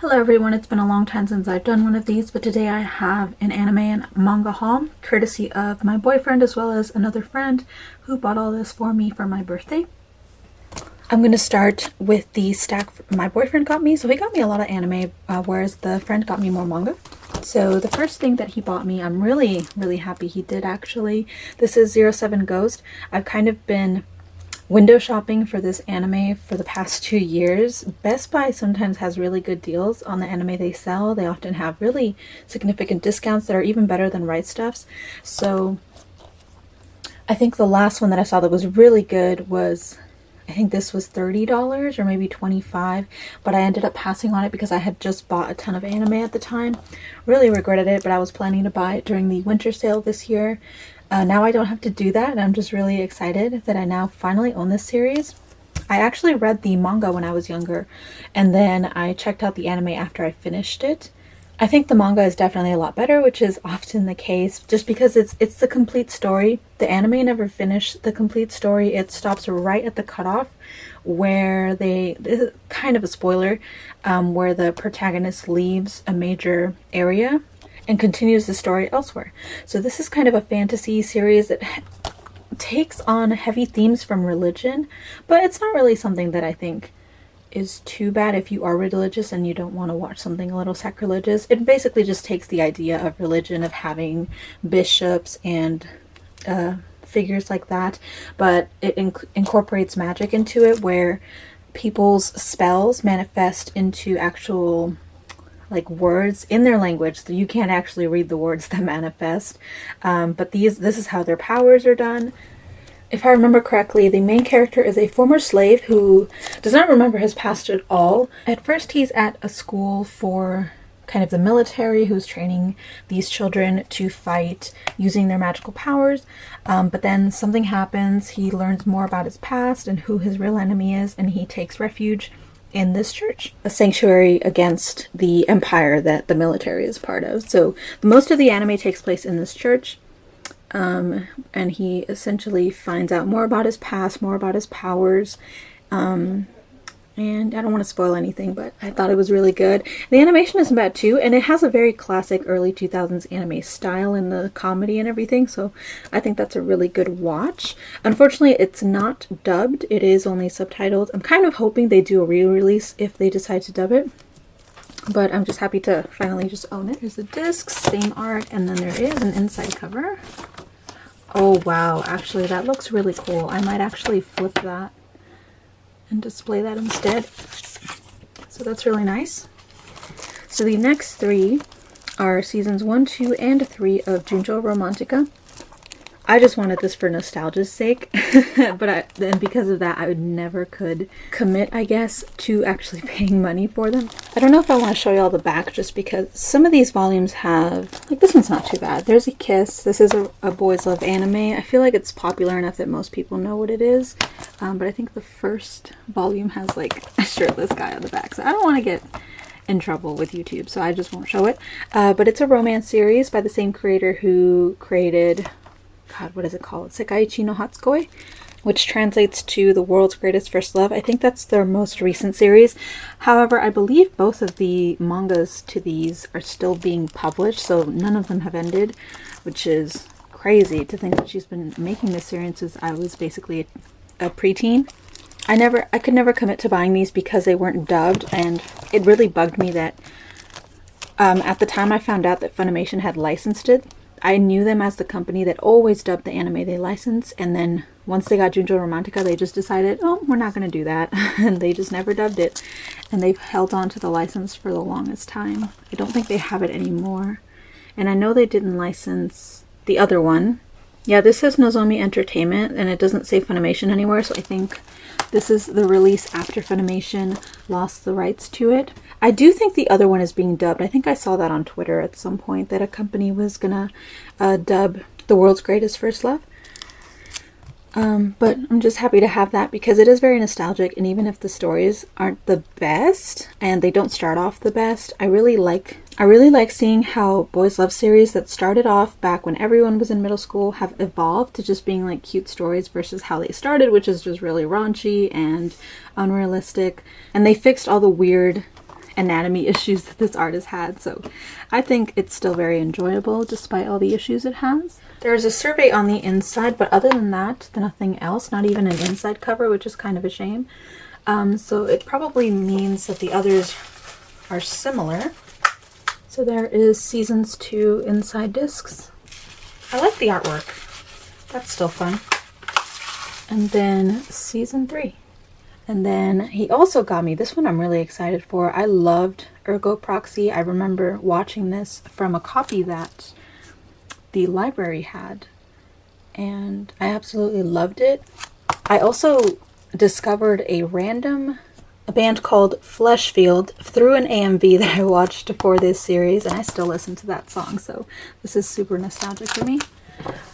Hello everyone, it's been a long time since I've done one of these, but today I have an anime and manga haul, courtesy of my boyfriend as well as another friend who bought all this for me for my birthday. I'm going to start with the stack my boyfriend got me. So he got me a lot of anime, whereas the friend got me more manga. So the first thing that he bought me, I'm really happy he did actually. This is 07 Ghost. I've kind of been window shopping for this anime for the past 2 years. Best Buy sometimes has really good deals on the anime they sell. They often have really significant discounts that are even better than Right Stuff's. So I think the last one that I saw that was really good was, I think this was $30 or maybe $25, but I ended up passing on it because I had just bought a ton of anime at the time. Really regretted it, but I was planning to buy it during the winter sale this year. Now I don't have to do that, and I'm just really excited that I now finally own this series. I actually read the manga when I was younger, and then I checked out the anime after I finished it. I think the manga is definitely a lot better, which is often the case, just because it's the complete story. The anime never finished the complete story. It stops right at the cutoff where this is kind of a spoiler, where the protagonist leaves a major area and continues the story elsewhere. So this is kind of a fantasy series that takes on heavy themes from religion, but it's not really something that I think is too bad if you are religious and you don't want to watch something a little sacrilegious. It basically just takes the idea of religion, of having bishops and figures like that, but it incorporates magic into it, where people's spells manifest into actual like words in their language, so you can't actually read the words that manifest, but this is how their powers are done. If I remember correctly, the main character is a former slave who does not remember his past at all. At first he's at a school for kind of the military who's training these children to fight using their magical powers, but then something happens. He learns more about his past and who his real enemy is, and he takes refuge in this church, a sanctuary against the empire that the military is part of. So most of the anime takes place in this church, and he essentially finds out more about his past, more about his powers, and I don't want to spoil anything, but I thought it was really good. The animation isn't bad too, and it has a very classic early 2000s anime style in the comedy and everything, so I think that's a really good watch. Unfortunately, it's not dubbed, it is only subtitled. I'm kind of hoping they do a re-release if they decide to dub it, but I'm just happy to finally just own it. Here's the disc, same art, and then there is an inside cover. Oh wow, actually that looks really cool. I might actually flip that and display that instead. So that's really nice. So the next three are seasons 1, 2, and 3 of Junjo Romantica. I just wanted this for nostalgia's sake, but then because of that, I would never could commit, I guess, to actually paying money for them. I don't know if I want to show you all the back, just because some of these volumes have, like this one's not too bad. There's a kiss. This is a boys love anime. I feel like it's popular enough that most people know what it is, but I think the first volume has like a shirtless guy on the back, so I don't want to get in trouble with YouTube, so I just won't show it. But it's a romance series by the same creator who created, God, what is it called? Sekaiichi no Hatsukoi, which translates to The World's Greatest First Love. I think that's their most recent series. However, I believe both of the mangas to these are still being published, so none of them have ended, which is crazy to think that she's been making this series since I was basically a preteen. I could never commit to buying these because they weren't dubbed, and it really bugged me that at the time I found out that Funimation had licensed it, I knew them as the company that always dubbed the anime they license, and then once they got Junjo Romantica, they just decided, oh, we're not going to do that, and they just never dubbed it, and they've held on to the license for the longest time. I don't think they have it anymore, and I know they didn't license the other one. Yeah, this says Nozomi Entertainment, and it doesn't say Funimation anywhere, so I think this is the release after Funimation lost the rights to it. I do think the other one is being dubbed. I think I saw that on Twitter at some point, that a company was gonna dub The World's Greatest First Love. But I'm just happy to have that because it is very nostalgic, and even if the stories aren't the best and they don't start off the best, I really like seeing how boys love series that started off back when everyone was in middle school have evolved to just being like cute stories versus how they started, which is just really raunchy and unrealistic. And they fixed all the weird anatomy issues that this art has had, so I think it's still very enjoyable despite all the issues it has. There's a survey on the inside, but other than that, nothing else, not even an inside cover, which is kind of a shame. So it probably means that the others are similar. So there is Seasons 2 inside discs. I like the artwork. That's still fun. And then Season 3. And then he also got me, this one I'm really excited for. I loved Ergo Proxy. I remember watching this from a copy that the library had, and I absolutely loved it. I also discovered a band called Fleshfield through an AMV that I watched for this series, and I still listen to that song, so this is super nostalgic for me.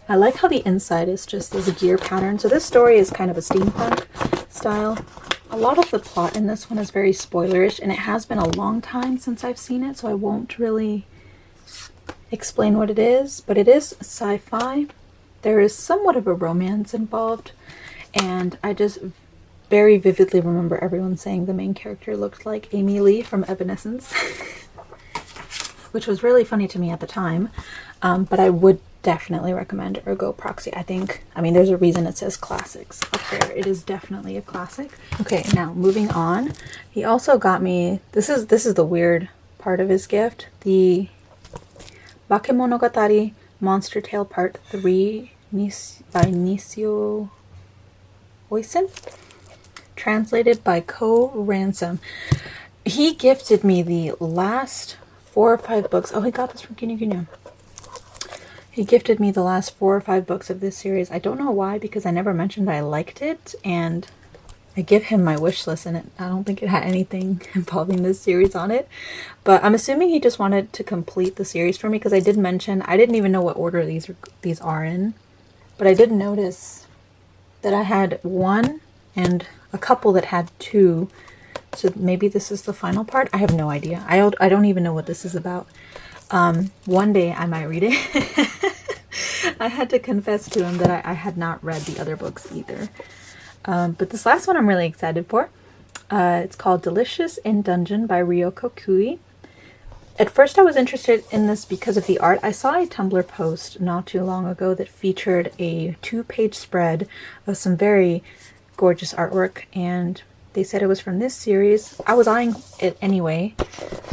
I like how the inside is just this gear pattern. So this story is kind of a steampunk style. A lot of the plot in this one is very spoilerish, and it has been a long time since I've seen it, so I won't really explain what it is, but it is sci-fi. There is somewhat of a romance involved, and I just very vividly remember everyone saying the main character looked like Amy Lee from Evanescence, which was really funny to me at the time, but I would definitely recommend Ergo Proxy. I mean, there's a reason it says classics up there. It is definitely a classic. Okay, now moving on. He also got me, this is the weird part of his gift, the Bakemonogatari Monster Tale Part 3 by Nisio Oisen, translated by Ko Ransom. He gifted me the last 4 or 5 books. Oh, he got this from Kinyu Kinyu. He gifted me the last 4 or 5 books of this series. I don't know why, because I never mentioned I liked it, and I give him my wish list, and I don't think it had anything involving this series on it. But I'm assuming he just wanted to complete the series for me, because I did mention, I didn't even know what order these are in. But I did notice that I had 1 and a couple that had 2. So maybe this is the final part? I have no idea. I don't even know what this is about. One day I might read it. I had to confess to him that I had not read the other books either. But this last one I'm really excited for. It's called Delicious in Dungeon by Ryoko Kui. At first I was interested in this because of the art. I saw a Tumblr post not too long ago that featured a 2-page spread of some very gorgeous artwork, and they said it was from this series. I was eyeing it anyway,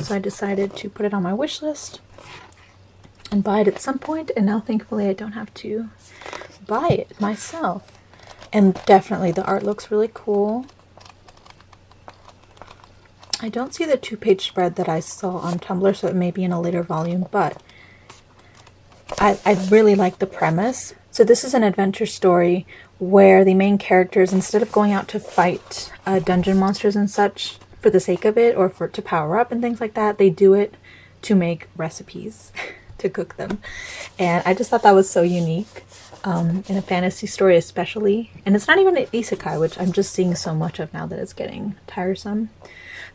so I decided to put it on my wish list and buy it at some point, and now thankfully I don't have to buy it myself. And definitely the art looks really cool. I don't see the 2-page spread that I saw on Tumblr, so it may be in a later volume, but I really like the premise. So this is an adventure story where the main characters, instead of going out to fight dungeon monsters and such for the sake of it, or to power up and things like that, they do it to make recipes to cook them. And I just thought that was so unique in a fantasy story especially. And it's not even an isekai, which I'm just seeing so much of now that it's getting tiresome.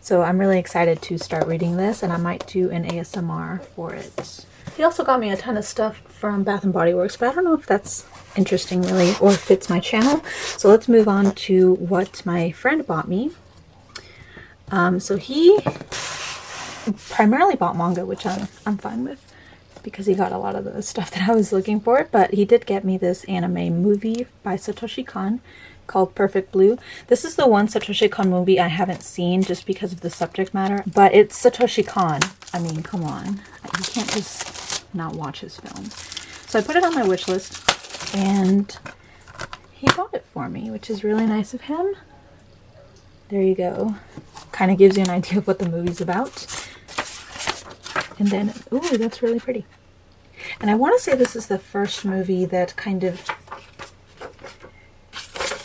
So I'm really excited to start reading this, and I might do an ASMR for it. He also got me a ton of stuff from Bath & Body Works, but I don't know if that's interesting really, or fits my channel. So let's move on to what my friend bought me. So he primarily bought manga, which I'm fine with, because he got a lot of the stuff that I was looking for, but he did get me this anime movie by Satoshi Kon called Perfect Blue. This is the one Satoshi Kon movie I haven't seen just because of the subject matter, but it's Satoshi Kon. I mean, come on. You can't just not watch his films. So I put it on my wish list, and he bought it for me, which is really nice of him. There you go. Kind of gives you an idea of what the movie's about. And then, ooh, that's really pretty. And I want to say this is the first movie that kind of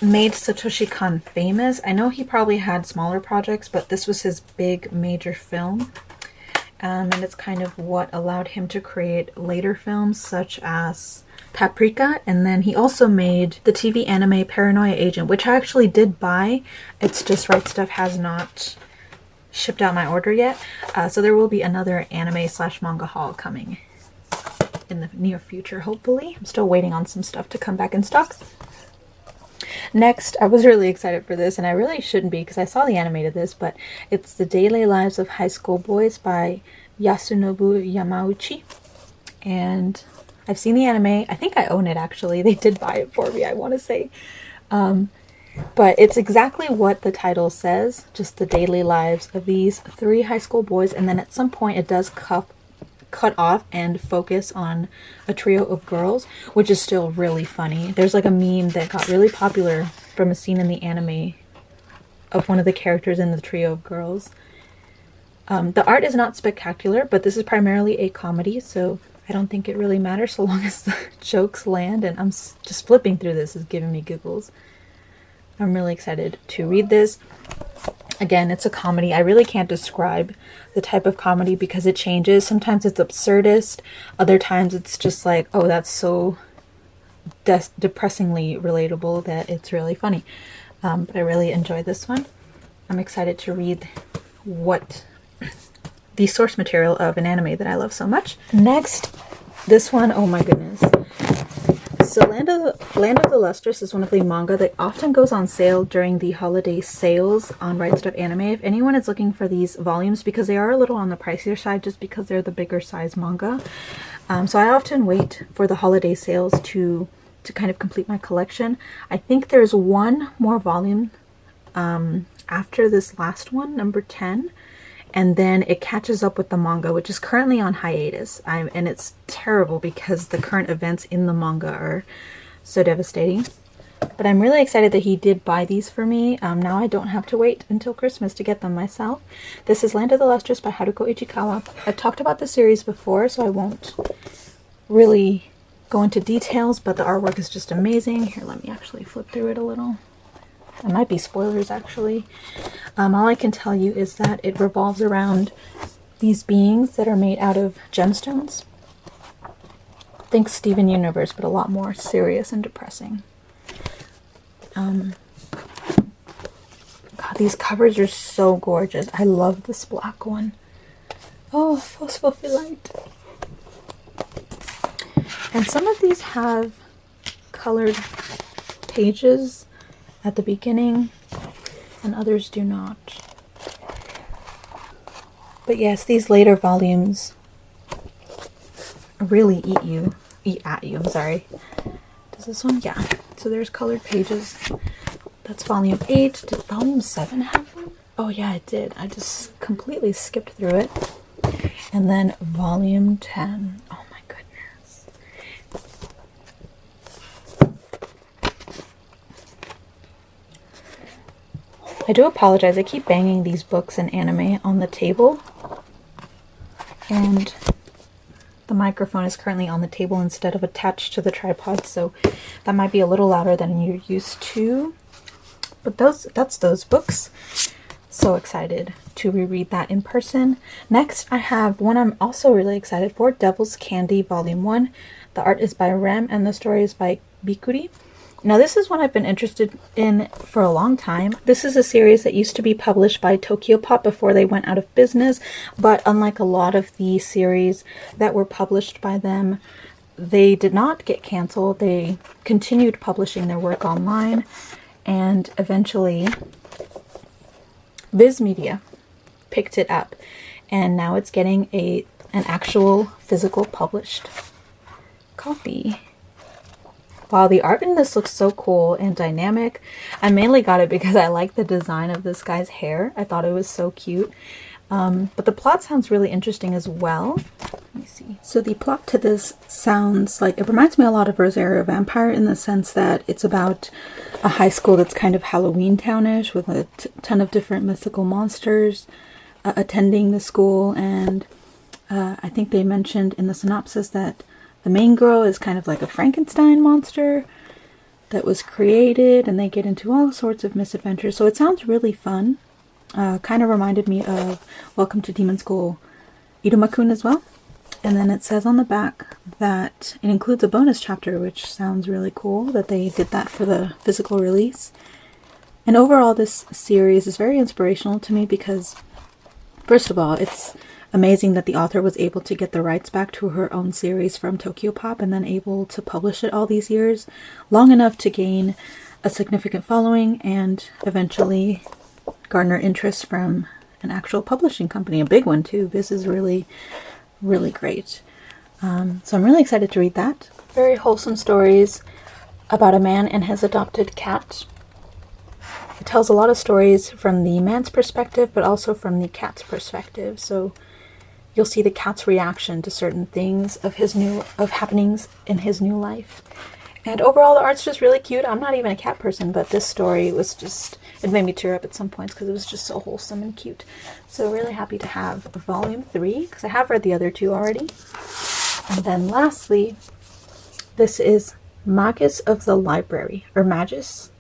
made Satoshi Kon famous. I know he probably had smaller projects, but this was his big major film. And it's kind of what allowed him to create later films such as Paprika, and then he also made the TV anime Paranoia Agent, which I actually did buy. It's just Right Stuff has not shipped out my order yet. So there will be another anime/manga haul coming in the near future, hopefully. I'm still waiting on some stuff to come back in stock. Next, I was really excited for this, and I really shouldn't be because I saw the anime of this, but it's The Daily Lives of High School Boys by Yasunobu Yamauchi. And I've seen the anime. I think I own it, actually. They did buy it for me, I want to say. But it's exactly what the title says, just the daily lives of these 3 high school boys, and then at some point it does cut off and focus on a trio of girls, which is still really funny. There's like a meme that got really popular from a scene in the anime of one of the characters in the trio of girls. The art is not spectacular, but this is primarily a comedy, so I don't think it really matters so long as the jokes land, and I'm just flipping through this is giving me giggles. I'm really excited to read this. Again, it's a comedy. I really can't describe the type of comedy because it changes. Sometimes it's absurdist. Other times it's just like, oh, that's so depressingly relatable that it's really funny. But I really enjoyed this one. I'm excited to read the source material of an anime that I love so much. Next, this one, oh my goodness. So Land of the Lustrous is one of the manga that often goes on sale during the holiday sales on rightstufanime. If anyone is looking for these volumes, because they are a little on the pricier side just because they're the bigger size manga. So I often wait for the holiday sales to kind of complete my collection. I think there's one more volume after this last one, number 10. And then it catches up with the manga, which is currently on hiatus. And it's terrible because the current events in the manga are so devastating. But I'm really excited that he did buy these for me. Now I don't have to wait until Christmas to get them myself. This is Land of the Lustrous by Haruko Ichikawa. I've talked about the series before, so I won't really go into details, but the artwork is just amazing. Here, let me actually flip through it a little. It might be spoilers, actually. All I can tell you is that it revolves around these beings that are made out of gemstones. Think Steven Universe, but a lot more serious and depressing. God, these covers are so gorgeous. I love this black one. Oh, Phosphophyllite. And some of these have colored pages at the beginning, and others do not. But yes, these later volumes really eat at you, I'm sorry. Does this one? Yeah. So there's colored pages. That's volume 8. Did volume 7 have one? Oh yeah, it did. I just completely skipped through it. And then volume 10. Oh my goodness. I do apologize. I keep banging these books and anime on the table. And the microphone is currently on the table instead of attached to the tripod, so that might be a little louder than you're used to. But that's those books. So excited to reread that in person. Next, I have one I'm also really excited for, Devil's Candy Volume 1. The art is by Rem and the story is by Bikuri. Now this is one I've been interested in for a long time. This is a series that used to be published by Tokyopop before they went out of business, but unlike a lot of the series that were published by them, they did not get canceled. They continued publishing their work online, and eventually Viz Media picked it up, and now it's getting an actual physical published copy. Wow, the art in this looks so cool and dynamic. I mainly got it because I like the design of this guy's hair. I thought it was so cute. But the plot sounds really interesting as well. Let me see. So the plot to this sounds like, it reminds me a lot of Rosario Vampire in the sense that it's about a high school that's kind of Halloween townish with a ton of different mythical monsters attending the school. And I think they mentioned in the synopsis that the main girl is kind of like a Frankenstein monster that was created, and they get into all sorts of misadventures. So it sounds really fun. Kind of reminded me of Welcome to Demon School Iruma-kun as well. And then it says on the back that it includes a bonus chapter, which sounds really cool that they did that for the physical release. And overall, this series is very inspirational to me because, first of all, it's amazing that the author was able to get the rights back to her own series from Tokyopop and then able to publish it all these years, long enough to gain a significant following and eventually garner interest from an actual publishing company, a big one too. This is really, really great. So I'm really excited to read that. Very wholesome stories about a man and his adopted cat. It tells a lot of stories from the man's perspective, but also from the cat's perspective. So you'll see the cat's reaction to certain things of happenings in his new life. And overall, the art's just really cute. I'm not even a cat person, but this story was just, it made me tear up at some points because it was just so wholesome and cute. So really happy to have volume 3, because I have read the other 2 already. And then lastly, this is Magus of the Library, or Magus?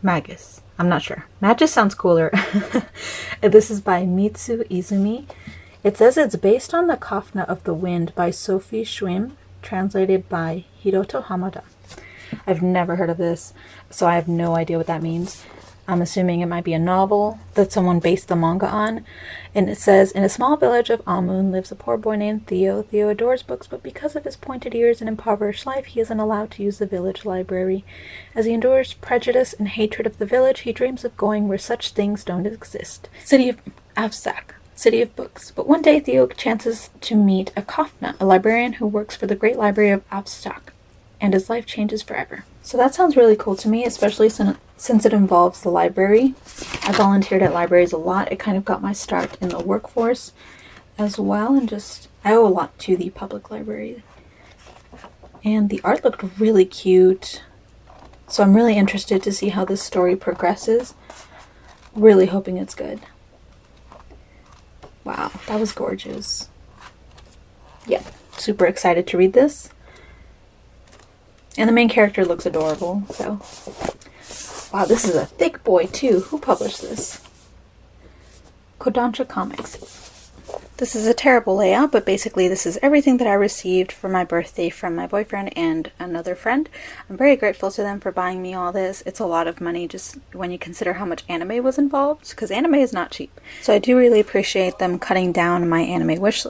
Magus. I'm not sure. Magus sounds cooler. This is by Mitsu Izumi. It says it's based on the Kafna of the Wind by Sophie Schwim, translated by Hiroto Hamada. I've never heard of this, so I have no idea what that means. I'm assuming it might be a novel that someone based the manga on. And it says, in a small village of Amun lives a poor boy named Theo. Theo adores books, but because of his pointed ears and impoverished life, he isn't allowed to use the village library. As he endures prejudice and hatred of the village, he dreams of going where such things don't exist. City of Avsak. City of Books. But one day Theo chances to meet a Kafna, a librarian who works for the Great Library of Avsak, and his life changes forever. So that sounds really cool to me, especially since it involves the library. I volunteered at libraries a lot. It kind of got my start in the workforce as well, and just, I owe a lot to the public library. And the art looked really cute, so I'm really interested to see how this story progresses. Really hoping it's good. Wow, that was gorgeous. Yeah, super excited to read this. And the main character looks adorable, so. Wow, this is a thick boy too. Who published this? Kodansha Comics. This is a terrible layout, but basically this is everything that I received for my birthday from my boyfriend and another friend. I'm very grateful to them for buying me all this. It's a lot of money just when you consider how much anime was involved, because anime is not cheap. So I do really appreciate them cutting down my anime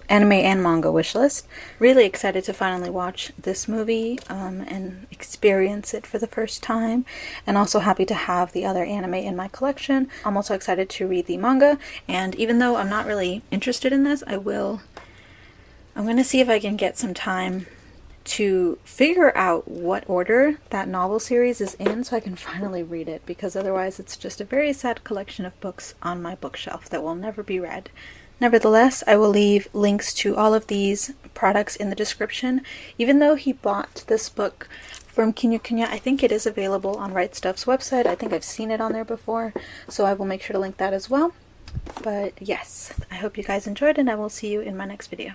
and manga wish list. Really excited to finally watch this movie and experience it for the first time, and also happy to have the other anime in my collection. I'm also excited to read the manga, and even though I'm not really interested in this, I'm going to see if I can get some time to figure out what order that novel series is in so I can finally read it, because otherwise it's just a very sad collection of books on my bookshelf that will never be read. Nevertheless, I will leave links to all of these products in the description. Even though he bought this book from Kinya, I think it is available on Right Stuff's website. I think I've seen it on there before, so I will make sure to link that as well. But yes, I hope you guys enjoyed, and I will see you in my next video.